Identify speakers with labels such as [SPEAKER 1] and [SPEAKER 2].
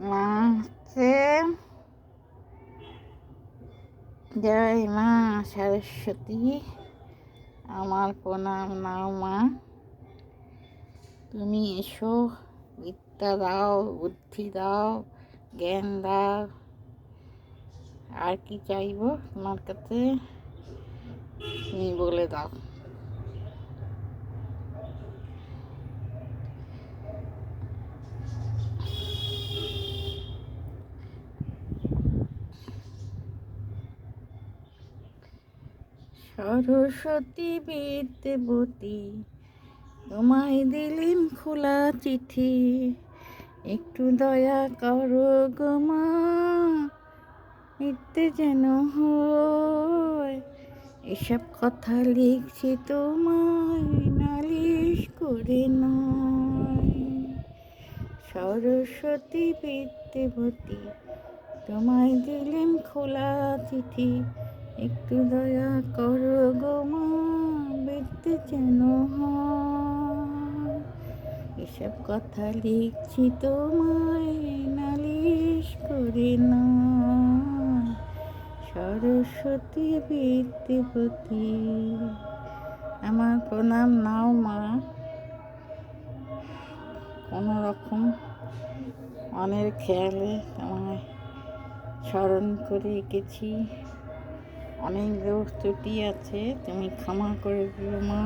[SPEAKER 1] মা হচ্ছে জয় মা সরস্বতী, আমার প্রণাম নাও মা। তুমি এসো, বিদ্যা দাও, বুদ্ধি দাও, জ্ঞান দাও। আর কি চাইবো তোমার কাছে, তুমি বলে দাও। সরস্বতী বিদ্যাবতী, তোমায় দিলেন খোলা চিঠি, একটু দয়া করো গো মা, মিথ্যে যেন হয়। এসব কথা লিখছি তোমায় নালিশ করে নয়। সরস্বতী বিদ্যাবতী, তোমায় দিলেন খোলা চিঠি, একটু দয়া করো গো মা, মিথ্যে যেন হয়। এসব কথা লিখছি তোমায় নালিশ করে নয়। সরস্বতী বিদ্যাবতী, আমার প্রণাম নাও মা। কোনো রকম মনের খেয়ালে তোমায় স্মরণ করে গেছি, অনেক দোষ ত্রুটি আছে, তুমি ক্ষমা করে দিও মা।